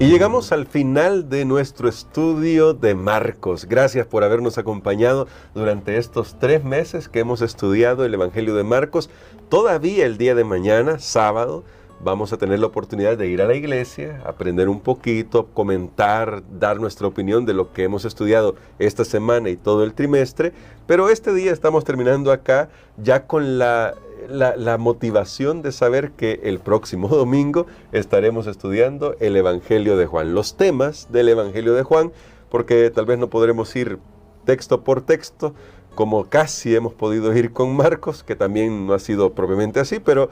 Y llegamos al final de nuestro estudio de Marcos. Gracias por habernos acompañado durante estos 3 meses que hemos estudiado el Evangelio de Marcos. Todavía el día de mañana, sábado, vamos a tener la oportunidad de ir a la iglesia, aprender un poquito, comentar, dar nuestra opinión de lo que hemos estudiado esta semana y todo el trimestre. Pero este día estamos terminando acá ya con la motivación de saber que el próximo domingo estaremos estudiando el Evangelio de Juan, los temas del Evangelio de Juan, porque tal vez no podremos ir texto por texto, como casi hemos podido ir con Marcos, que también no ha sido propiamente así, pero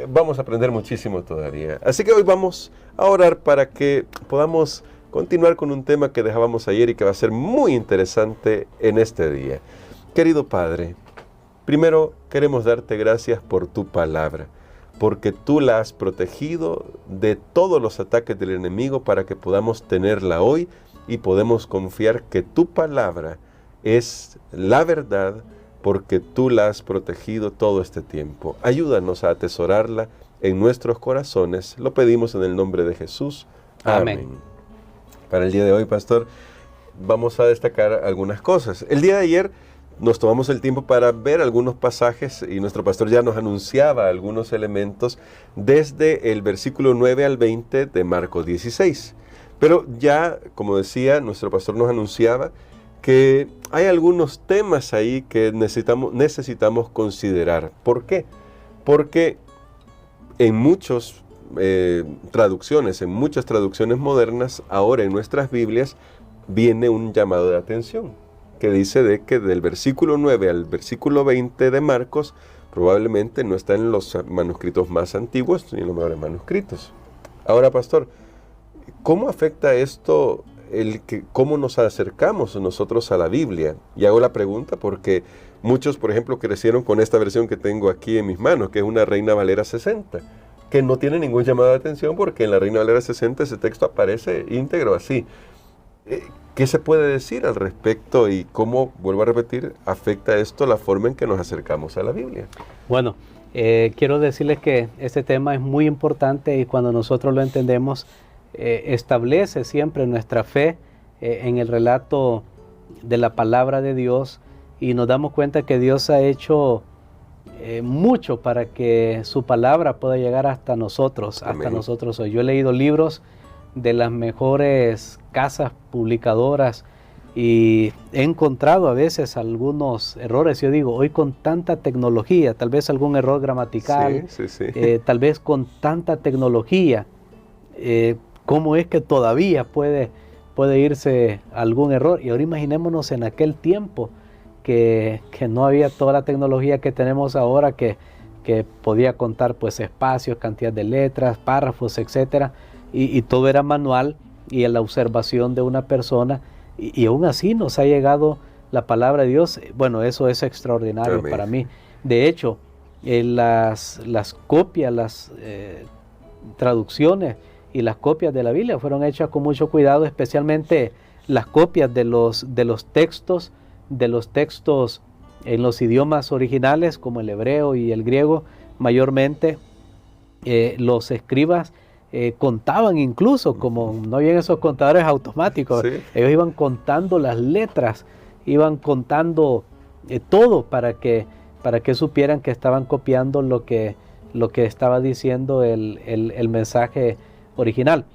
vamos a aprender muchísimo todavía. Así que hoy vamos a orar para que podamos continuar con un tema que dejábamos ayer y que va a ser muy interesante en este día. Querido Padre, primero queremos darte gracias por tu palabra, porque tú la has protegido de todos los ataques del enemigo para que podamos tenerla hoy y podemos confiar que tu palabra es la verdad porque tú la has protegido todo este tiempo. Ayúdanos a atesorarla en nuestros corazones. Lo pedimos en el nombre de Jesús. Amén. Para el día de hoy, pastor, vamos a destacar algunas cosas. El día de ayer nos tomamos el tiempo para ver algunos pasajes y nuestro pastor ya nos anunciaba algunos elementos desde el versículo 9 al 20 de Marcos 16. Pero ya, como decía, nuestro pastor nos anunciaba que hay algunos temas ahí que necesitamos considerar. ¿Por qué? Porque en muchas traducciones modernas, ahora en nuestras Biblias, viene un llamado de atención que dice de que del versículo 9 al versículo 20 de Marcos probablemente no está en los manuscritos más antiguos ni en los mejores manuscritos. Ahora, pastor, ¿cómo afecta esto cómo nos acercamos nosotros a la Biblia? Y hago la pregunta porque muchos, por ejemplo, crecieron con esta versión que tengo aquí en mis manos, que es una Reina Valera 60, que no tiene ningún llamado de atención porque en la Reina Valera 60 ese texto aparece íntegro así. ¿Qué se puede decir al respecto y cómo, vuelvo a repetir, afecta esto la forma en que nos acercamos a la Biblia? Bueno, quiero decirles que este tema es muy importante y cuando nosotros lo entendemos, establece siempre nuestra fe en el relato de la palabra de Dios y nos damos cuenta que Dios ha hecho mucho para que su palabra pueda llegar hasta nosotros, Amén. Hasta nosotros hoy. Yo he leído libros de las mejores casas publicadoras y he encontrado a veces algunos errores. Yo digo, hoy con tanta tecnología, tal vez algún error gramatical, sí. Tal vez con tanta tecnología, ¿cómo es que todavía puede irse algún error? Y ahora imaginémonos en aquel tiempo que no había toda la tecnología que tenemos ahora, que podía contar pues espacios, cantidad de letras, párrafos, etcétera, y todo era manual y en la observación de una persona, y aún así nos ha llegado la palabra de Dios. Bueno, eso es extraordinario. Amén. Para mí. De hecho, las copias, las traducciones y las copias de la Biblia fueron hechas con mucho cuidado, especialmente las copias de los textos en los idiomas originales como el hebreo y el griego. Mayormente los escribas contaban, incluso como no habían esos contadores automáticos, sí. Ellos iban contando las letras, iban contando todo para que supieran que estaban copiando lo que estaba diciendo el mensaje original.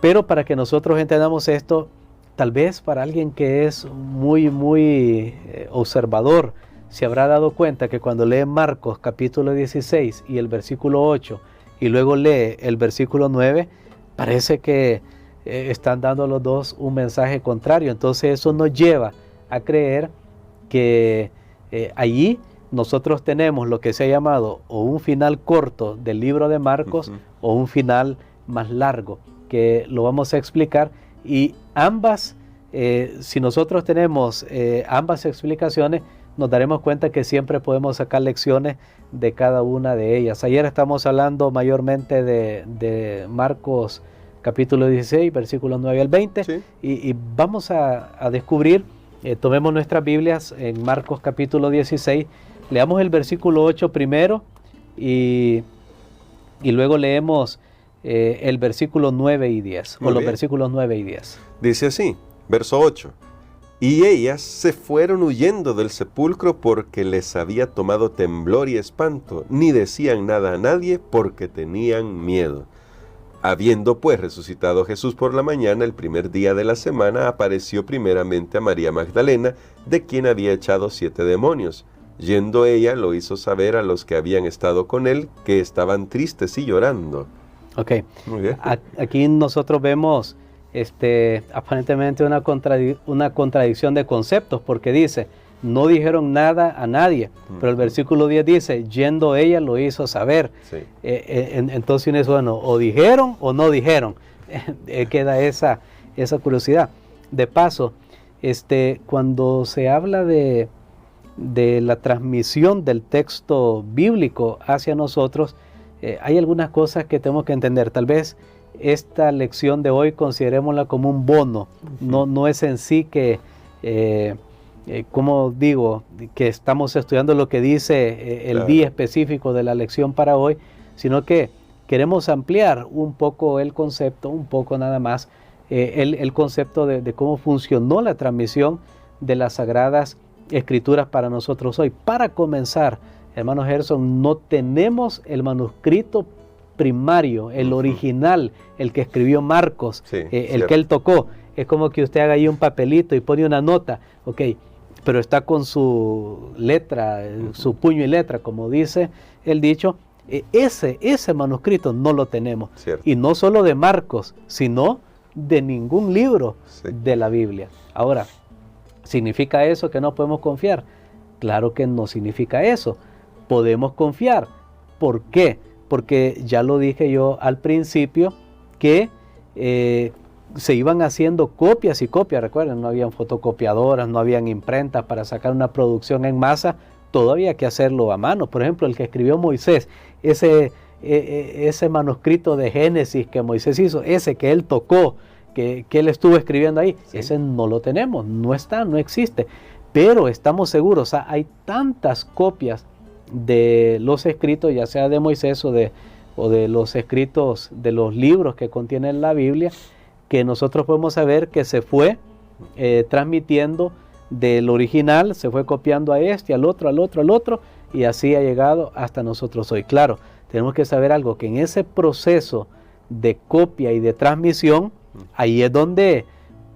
Pero para que nosotros entendamos esto, tal vez para alguien que es muy observador, se habrá dado cuenta que cuando lee Marcos capítulo 16 y el versículo 8 y luego lee el versículo 9, parece que están dando los dos un mensaje contrario. Entonces eso nos lleva a creer que allí nosotros tenemos lo que se ha llamado o un final corto del libro de Marcos, o un final más largo, que lo vamos a explicar, y ambas, si nosotros tenemos ambas explicaciones, nos daremos cuenta que siempre podemos sacar lecciones de cada una de ellas. Ayer estamos hablando mayormente de Marcos capítulo 16, versículos 9 al 20, sí. y vamos a descubrir, tomemos nuestras Biblias en Marcos capítulo 16, leamos el versículo 8 primero y luego leemos el versículo 9 y 10, Muy o los bien. versículos 9 y 10. Dice así, verso 8. Y ellas se fueron huyendo del sepulcro porque les había tomado temblor y espanto, ni decían nada a nadie porque tenían miedo. Habiendo pues resucitado Jesús por la mañana, el primer día de la semana, apareció primeramente a María Magdalena, de quien había echado 7 demonios. Yendo ella, lo hizo saber a los que habían estado con él, que estaban tristes y llorando. Ok, Muy bien. aquí nosotros vemos aparentemente una contradicción de conceptos, porque dice, no dijeron nada a nadie, pero el versículo 10 dice, yendo ella lo hizo saber. Sí. Entonces uno dice, bueno, o dijeron o no dijeron. Queda esa curiosidad. De paso, cuando se habla de la transmisión del texto bíblico hacia nosotros, hay algunas cosas que tenemos que entender. Tal vez esta lección de hoy considerémosla como un bono. No es en sí que, como digo, que estamos estudiando lo que dice el día específico de la lección para hoy, sino que queremos ampliar un poco el concepto, un poco nada más, el concepto de cómo funcionó la transmisión de las Sagradas Escrituras para nosotros hoy. Para comenzar, hermano Gerson, no tenemos el manuscrito primario, el original, el que escribió Marcos, el que él tocó. Es como que usted haga ahí un papelito y pone una nota, ok, pero está con su letra, su puño y letra, como dice el dicho. Ese manuscrito no lo tenemos. Y no solo de Marcos, sino de ningún libro de la Biblia. Ahora, ¿significa eso que no podemos confiar? Claro que no significa eso. Podemos confiar. ¿Por qué? Porque ya lo dije yo al principio, que se iban haciendo copias y copias. Recuerden, no habían fotocopiadoras, no habían imprentas para sacar una producción en masa. Todo había que hacerlo a mano. Por ejemplo, el que escribió Moisés, ese manuscrito de Génesis que Moisés hizo, ese que él tocó, que él estuvo escribiendo ahí, ese no lo tenemos, no está, no existe. Pero estamos seguros, hay tantas copias de los escritos, ya sea de Moisés o de los escritos de los libros que contienen la Biblia, que nosotros podemos saber que se fue transmitiendo del original, se fue copiando a al otro, al otro, al otro, y así ha llegado hasta nosotros hoy. Claro, tenemos que saber algo, que en ese proceso de copia y de transmisión, ahí es donde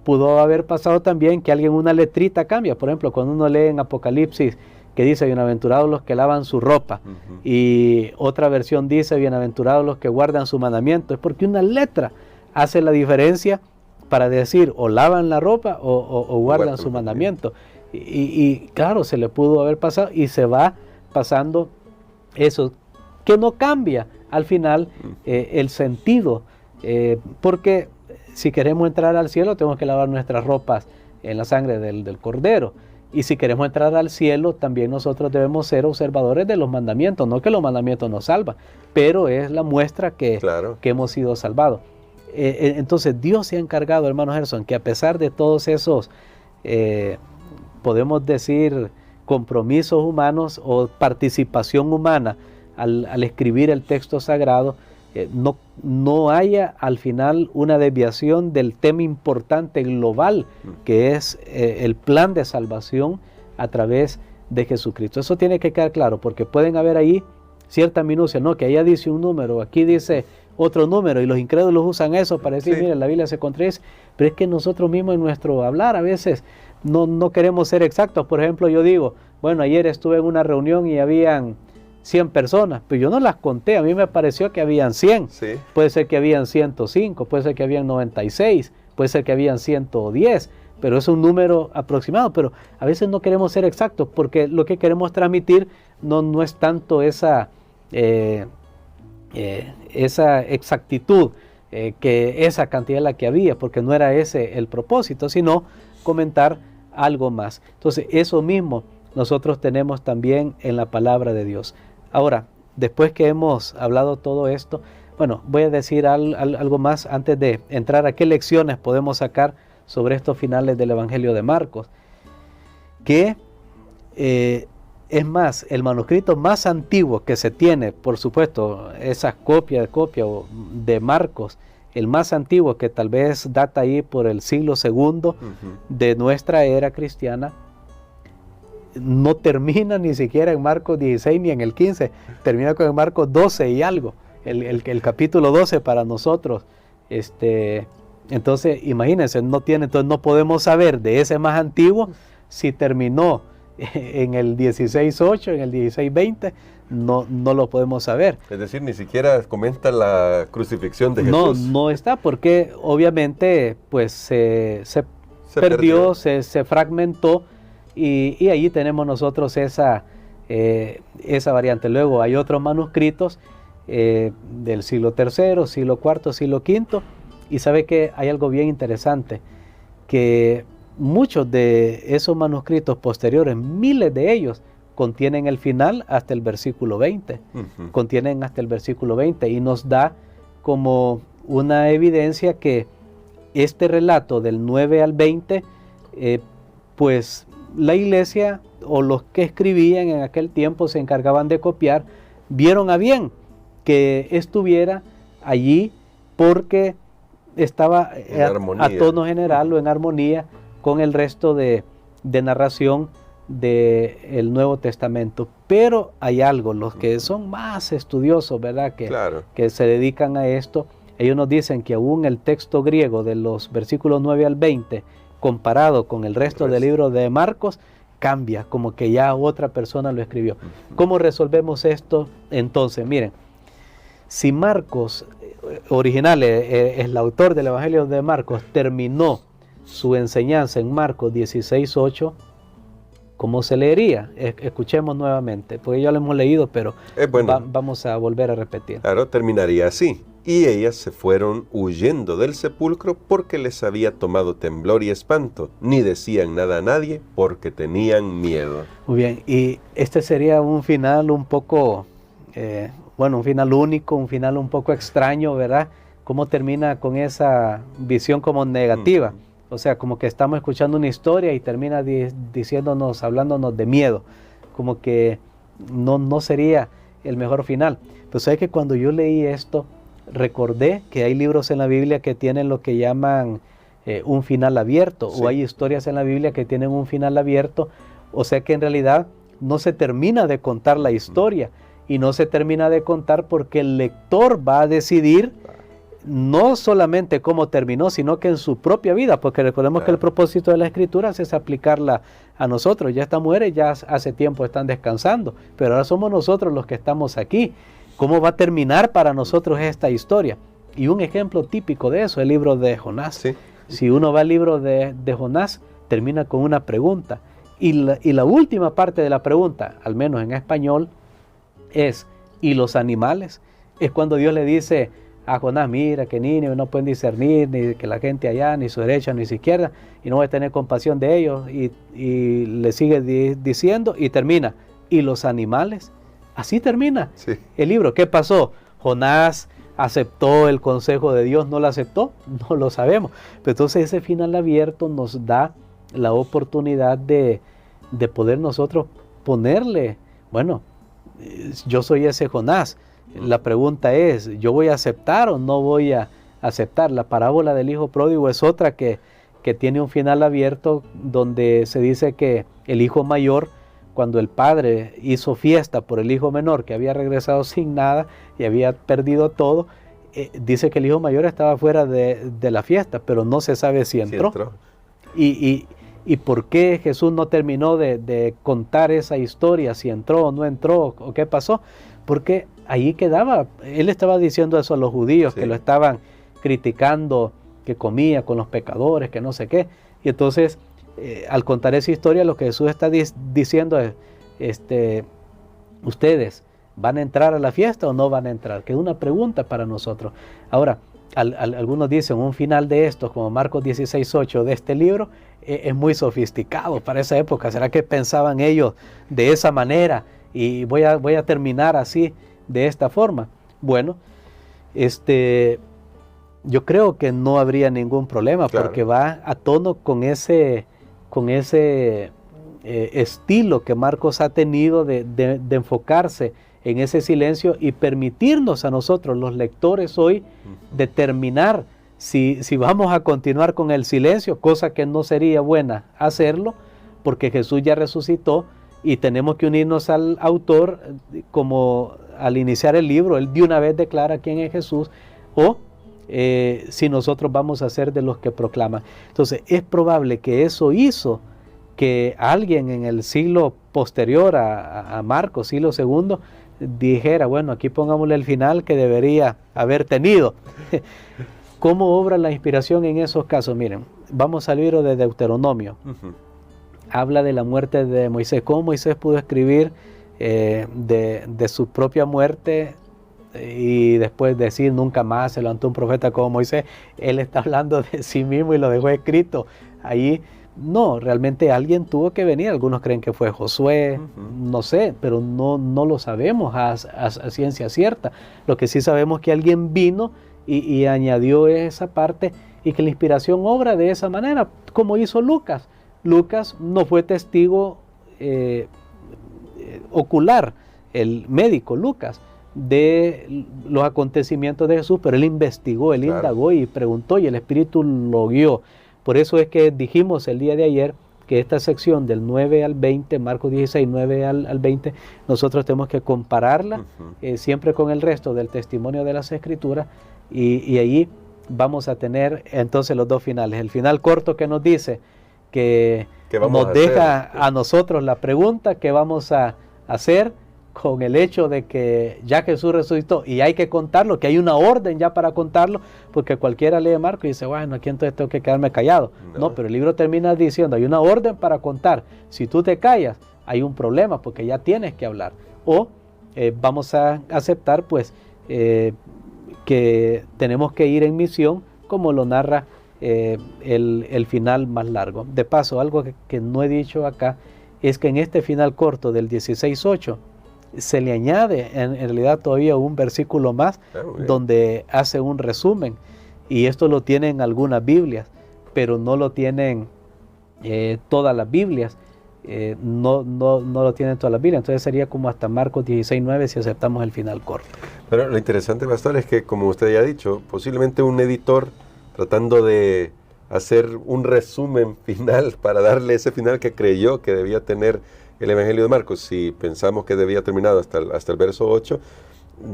pudo haber pasado también que alguien una letrita cambia. Por ejemplo, cuando uno lee en Apocalipsis que dice, bienaventurados los que lavan su ropa, y otra versión dice, bienaventurados los que guardan su mandamiento, es porque una letra hace la diferencia para decir, o lavan la ropa o guardan su mandamiento. Y claro, se le pudo haber pasado, y se va pasando eso, que no cambia al final el sentido, porque si queremos entrar al cielo tenemos que lavar nuestras ropas en la sangre del Cordero. Y si queremos entrar al cielo, también nosotros debemos ser observadores de los mandamientos. No que los mandamientos nos salvan, pero es la muestra que hemos sido salvados. Entonces Dios se ha encargado, hermano Gerson, que a pesar de todos esos, podemos decir, compromisos humanos o participación humana al escribir el texto sagrado, no haya al final una desviación del tema importante global que es el plan de salvación a través de Jesucristo. Eso tiene que quedar claro, porque pueden haber ahí cierta minucia, no, que allá dice un número, aquí dice otro número, y los incrédulos usan eso para decir, mire, la Biblia se contradice, pero es que nosotros mismos en nuestro hablar a veces no queremos ser exactos. Por ejemplo, yo digo, bueno, ayer estuve en una reunión y habían 100 personas, pero yo no las conté, a mí me pareció que habían 100, puede ser que habían 105, puede ser que habían 96, puede ser que habían 110, pero es un número aproximado. Pero a veces no queremos ser exactos, porque lo que queremos transmitir no es tanto esa exactitud, que esa cantidad la que había, porque no era ese el propósito, sino comentar algo más. Entonces, eso mismo nosotros tenemos también en la palabra de Dios. Ahora, después que hemos hablado todo esto, bueno, voy a decir algo más antes de entrar a qué lecciones podemos sacar sobre estos finales del Evangelio de Marcos. Que Es más, el manuscrito más antiguo que se tiene, por supuesto, esa copia de Marcos, el más antiguo que tal vez data ahí por el siglo II de nuestra era cristiana, no termina ni siquiera en Marcos 16 ni en el 15, termina con Marcos 12 y algo, el capítulo 12 para nosotros. Entonces, imagínense, entonces no podemos saber de ese más antiguo si terminó en el 16:8, en el 16:20, no lo podemos saber. Es decir, ni siquiera comenta la crucifixión de Jesús. No está, porque obviamente pues se perdió, se fragmentó, y allí tenemos nosotros esa variante. Luego hay otros manuscritos del siglo III, siglo IV, siglo V, y sabe que hay algo bien interesante, que muchos de esos manuscritos posteriores, miles de ellos, contienen el final hasta el versículo 20. Contienen hasta el versículo 20 y nos da como una evidencia que este relato del 9 al 20, pues la iglesia o los que escribían en aquel tiempo se encargaban de copiar, vieron a bien que estuviera allí porque estaba a tono general o en armonía con el resto de narración del Nuevo Testamento. Pero hay algo, los que son más estudiosos, ¿verdad? Que se dedican a esto, ellos nos dicen que aún el texto griego de los versículos 9 al 20, comparado con el resto del libro de Marcos, cambia, como que ya otra persona lo escribió. ¿Cómo resolvemos esto? Entonces, miren, si Marcos, original, el autor del Evangelio de Marcos, terminó su enseñanza en Marcos 16:8, ¿cómo se leería? Escuchemos nuevamente, porque ya lo hemos leído, pero vamos a volver a repetir. Claro, terminaría así. Y ellas se fueron huyendo del sepulcro porque les había tomado temblor y espanto. Ni decían nada a nadie porque tenían miedo. Muy bien, y este sería un final un poco, un final único, un final un poco extraño, ¿verdad? ¿Cómo termina con esa visión como negativa? O sea, como que estamos escuchando una historia y termina diciéndonos, hablándonos de miedo. Como que no sería el mejor final. Pero sabes que cuando yo leí esto, recordé que hay libros en la Biblia que tienen lo que llaman un final abierto, o hay historias en la Biblia que tienen un final abierto, o sea que en realidad no se termina de contar la historia, y no se termina de contar porque el lector va a decidir no solamente cómo terminó, sino que en su propia vida, porque recordemos que el propósito de la Escritura es aplicarla a nosotros. Ya estas mujeres ya hace tiempo están descansando, pero ahora somos nosotros los que estamos aquí. ¿Cómo va a terminar para nosotros esta historia? Y un ejemplo típico de eso es el libro de Jonás. Sí. Si uno va al libro de Jonás, termina con una pregunta. Y la última parte de la pregunta, al menos en español, es ¿y los animales? Es cuando Dios le dice a Jonás, mira que Nínive no pueden discernir, ni que la gente allá, ni su derecha, ni su izquierda, y no voy a tener compasión de ellos. Y le sigue diciendo y termina, ¿y los animales? Así termina el libro. ¿Qué pasó? Jonás aceptó el consejo de Dios, ¿no lo aceptó? No lo sabemos. Pero entonces ese final abierto nos da la oportunidad de poder nosotros ponerle, bueno, yo soy ese Jonás. La pregunta es, ¿yo voy a aceptar o no voy a aceptar? La parábola del hijo pródigo es otra que tiene un final abierto, donde se dice que el hijo mayor, cuando el padre hizo fiesta por el hijo menor que había regresado sin nada y había perdido todo, dice que el hijo mayor estaba fuera de la fiesta, pero no se sabe si entró. ¿Y por qué Jesús no terminó de contar esa historia, si entró o no entró, o qué pasó? Porque ahí quedaba, él estaba diciendo eso a los judíos, que lo estaban criticando, que comía con los pecadores, que no sé qué. Y entonces, al contar esa historia, lo que Jesús está diciendo es, ¿ustedes van a entrar a la fiesta o no van a entrar? Que es una pregunta para nosotros. Ahora, algunos dicen, un final de estos, como Marcos 16:8 de este libro, es muy sofisticado para esa época. ¿Será que pensaban ellos de esa manera? Y voy a terminar así, de esta forma. Bueno, yo creo que no habría ningún problema, porque va a tono con ese estilo que Marcos ha tenido de enfocarse en ese silencio y permitirnos a nosotros, los lectores hoy, determinar si vamos a continuar con el silencio, cosa que no sería buena hacerlo, porque Jesús ya resucitó y tenemos que unirnos al autor, como al iniciar el libro, él de una vez declara quién es Jesús, o si nosotros vamos a ser de los que proclaman. Entonces es probable que eso hizo que alguien en el siglo posterior a Marcos, siglo II, dijera, bueno, aquí pongámosle el final que debería haber tenido. ¿Cómo obra la inspiración en esos casos? Miren, vamos al libro de Deuteronomio. Habla de la muerte de Moisés. ¿Cómo Moisés pudo escribir de su propia muerte y después decir nunca más se levantó un profeta como Moisés? Él está hablando de sí mismo y lo dejó escrito ahí. No, realmente alguien tuvo que venir. Algunos creen que fue Josué, no sé, pero no lo sabemos a ciencia cierta. Lo que sí sabemos es que alguien vino y añadió esa parte, y que la inspiración obra de esa manera, como hizo Lucas. Lucas no fue testigo ocular, el médico Lucas, de los acontecimientos de Jesús, pero él investigó, él indagó y preguntó, y el Espíritu lo guió. Por eso es que dijimos el día de ayer que esta sección del 9 al 20, Marcos 16, 9 al 20, nosotros tenemos que compararla siempre con el resto del testimonio de las Escrituras, y allí vamos a tener entonces los dos finales. El final corto que nos dice que nos deja a nosotros la pregunta que vamos a hacer con el hecho de que ya Jesús resucitó y hay que contarlo, que hay una orden ya para contarlo, porque cualquiera lee Marcos y dice, bueno, aquí entonces tengo que quedarme callado. No, pero el libro termina diciendo, hay una orden para contar. Si tú te callas, hay un problema, porque ya tienes que hablar. O vamos a aceptar, pues, que tenemos que ir en misión, como lo narra el final más largo. De paso, algo que no he dicho acá, es que en este final corto del 16:8, se le añade en realidad todavía un versículo más donde hace un resumen, y esto lo tienen algunas Biblias, pero no lo tienen todas las Biblias, no lo tienen todas las Biblias. Entonces sería como hasta Marcos 16:9 si aceptamos el final corto. Pero lo interesante, pastor, es que, como usted ya ha dicho, posiblemente un editor tratando de hacer un resumen final para darle ese final que creyó que debía tener el Evangelio de Marcos, si pensamos que debía terminado hasta el verso 8,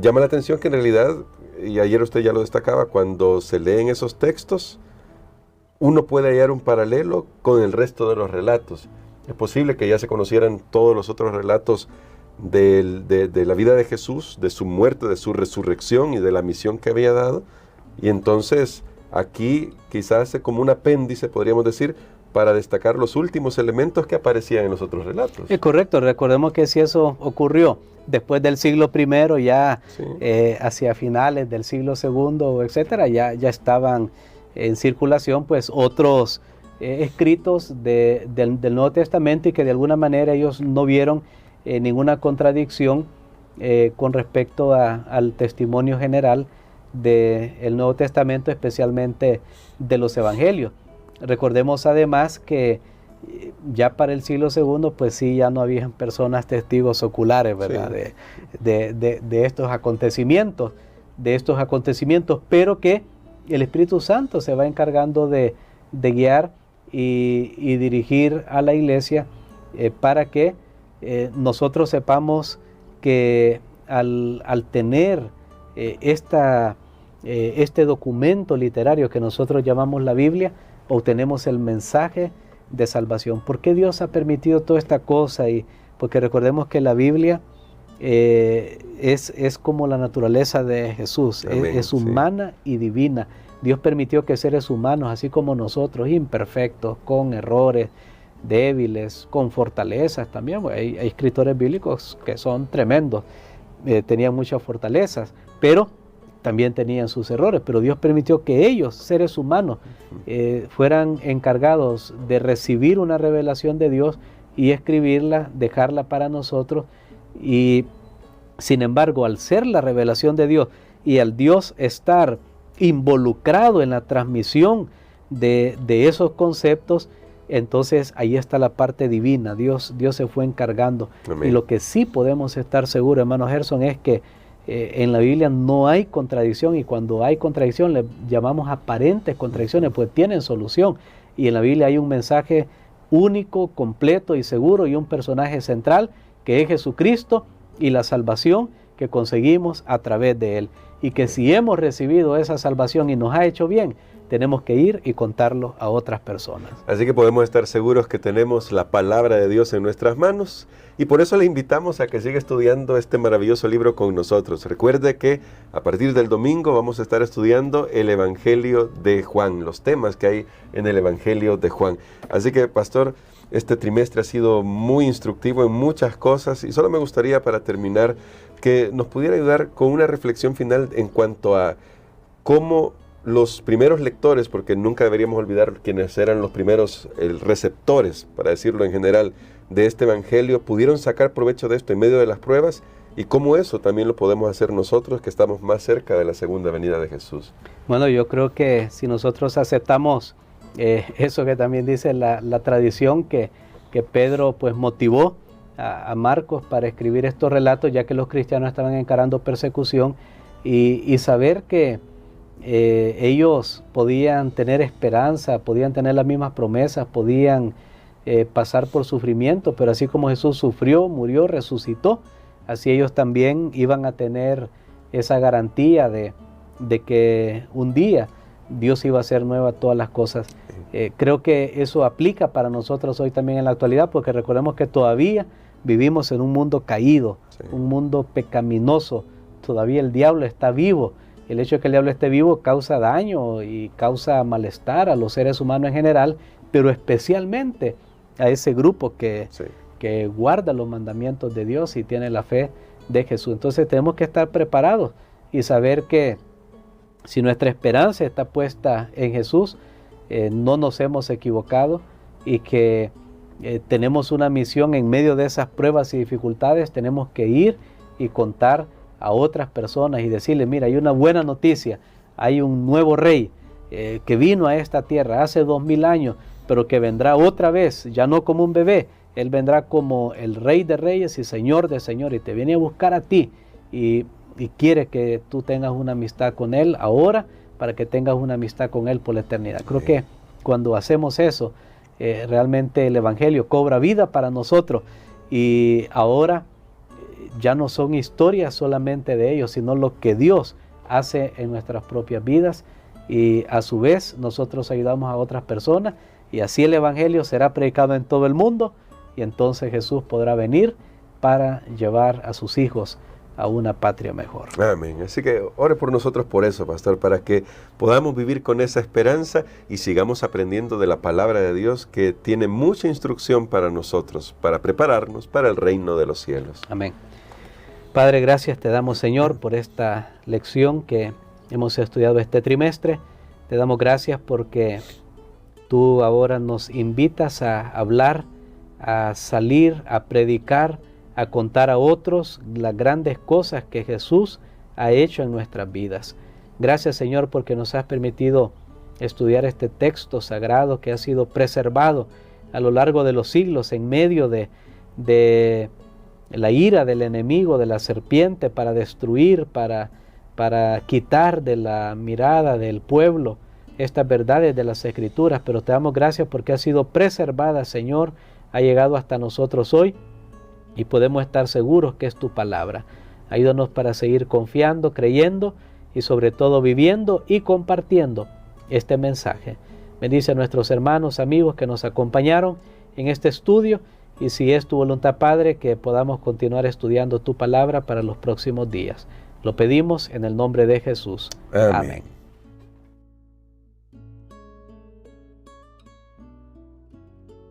llama la atención que en realidad, y ayer usted ya lo destacaba, cuando se leen esos textos, uno puede hallar un paralelo con el resto de los relatos. Es posible que ya se conocieran todos los otros relatos de la vida de Jesús, de su muerte, de su resurrección y de la misión que había dado, y entonces aquí quizás como un apéndice, podríamos decir, para destacar los últimos elementos que aparecían en los otros relatos. Es correcto, recordemos que si eso ocurrió después del siglo I, ya hacia finales del siglo II, etcétera, ya estaban en circulación pues otros escritos del Nuevo Testamento, y que de alguna manera ellos no vieron ninguna contradicción con respecto al testimonio general del Nuevo Testamento, especialmente de los Evangelios. Recordemos además que ya para el siglo II, pues sí, ya no habían personas testigos oculares, ¿verdad? Sí. De estos acontecimientos, pero que el Espíritu Santo se va encargando de guiar y dirigir a la iglesia para que nosotros sepamos que al tener este documento literario que nosotros llamamos la Biblia, obtenemos el mensaje de salvación. ¿Por qué Dios ha permitido toda esta cosa? Y porque recordemos que la Biblia es como la naturaleza de Jesús. Amén, es humana y divina. Dios permitió que seres humanos, así como nosotros, imperfectos, con errores, débiles, con fortalezas también. Hay escritores bíblicos que son tremendos, tenían muchas fortalezas, pero también tenían sus errores, pero Dios permitió que ellos, seres humanos, fueran encargados de recibir una revelación de Dios y escribirla, dejarla para nosotros. Y sin embargo, al ser la revelación de Dios y al Dios estar involucrado en la transmisión de esos conceptos, entonces ahí está la parte divina. Dios se fue encargando. Amén. Y lo que sí podemos estar seguros, hermano Gerson, es que en la Biblia no hay contradicción, y cuando hay contradicción le llamamos aparentes contradicciones, pues tienen solución. Y en la Biblia hay un mensaje único, completo y seguro, y un personaje central que es Jesucristo y la salvación que conseguimos a través de Él. Y que si hemos recibido esa salvación y nos ha hecho bien, tenemos que ir y contarlo a otras personas. Así que podemos estar seguros que tenemos la palabra de Dios en nuestras manos, y por eso le invitamos a que siga estudiando este maravilloso libro con nosotros. Recuerde que a partir del domingo vamos a estar estudiando el Evangelio de Juan, los temas que hay en el Evangelio de Juan. Así que, pastor, este trimestre ha sido muy instructivo en muchas cosas, y solo me gustaría, para terminar, que nos pudiera ayudar con una reflexión final en cuanto a cómo los primeros lectores, porque nunca deberíamos olvidar quienes eran los primeros receptores, para decirlo en general, de este Evangelio, pudieron sacar provecho de esto en medio de las pruebas, y cómo eso también lo podemos hacer nosotros, que estamos más cerca de la segunda venida de Jesús. Bueno, yo creo que si nosotros aceptamos eso que también dice la tradición, que Pedro pues motivó a Marcos para escribir estos relatos, ya que los cristianos estaban encarando persecución, y saber que ellos podían tener esperanza, podían tener las mismas promesas, podían pasar por sufrimiento, pero así como Jesús sufrió, murió, resucitó, así ellos también iban a tener esa garantía de que un día Dios iba a hacer nueva todas las cosas. Creo que eso aplica para nosotros hoy también en la actualidad, porque recordemos que todavía vivimos en un mundo caído, un mundo pecaminoso, todavía el diablo está vivo. El hecho de que el diablo esté vivo causa daño y causa malestar a los seres humanos en general, pero especialmente a ese grupo que guarda los mandamientos de Dios y tiene la fe de Jesús. Entonces tenemos que estar preparados y saber que si nuestra esperanza está puesta en Jesús, no nos hemos equivocado, y que tenemos una misión en medio de esas pruebas y dificultades. Tenemos que ir y contar a otras personas y decirles: mira, hay una buena noticia, hay un nuevo rey que vino a esta tierra hace 2000 años, pero que vendrá otra vez, ya no como un bebé, Él vendrá como el Rey de Reyes y Señor de Señores, y te viene a buscar a ti, y quiere que tú tengas una amistad con Él ahora, para que tengas una amistad con Él por la eternidad. Creo que cuando hacemos eso, realmente el Evangelio cobra vida para nosotros, y ahora ya no son historias solamente de ellos, sino lo que Dios hace en nuestras propias vidas, y a su vez nosotros ayudamos a otras personas, y así el Evangelio será predicado en todo el mundo, y entonces Jesús podrá venir para llevar a sus hijos a una patria mejor. Amén. Así que ore por nosotros por eso, pastor, para que podamos vivir con esa esperanza y sigamos aprendiendo de la palabra de Dios, que tiene mucha instrucción para nosotros, para prepararnos para el reino de los cielos. Amén. Padre, gracias te damos, Señor, por esta lección que hemos estudiado este trimestre. Te damos gracias porque tú ahora nos invitas a hablar, a salir, a predicar, a contar a otros las grandes cosas que Jesús ha hecho en nuestras vidas. Gracias, Señor, porque nos has permitido estudiar este texto sagrado que ha sido preservado a lo largo de los siglos en medio de la ira del enemigo, de la serpiente, para destruir, para quitar de la mirada del pueblo estas verdades de las Escrituras. Pero te damos gracias porque ha sido preservada, Señor, ha llegado hasta nosotros hoy, y podemos estar seguros que es tu palabra. Ayúdanos para seguir confiando, creyendo y sobre todo viviendo y compartiendo este mensaje. Bendice a nuestros hermanos, amigos que nos acompañaron en este estudio, y si es tu voluntad, Padre, que podamos continuar estudiando tu palabra para los próximos días. Lo pedimos en el nombre de Jesús. Amén. Amén.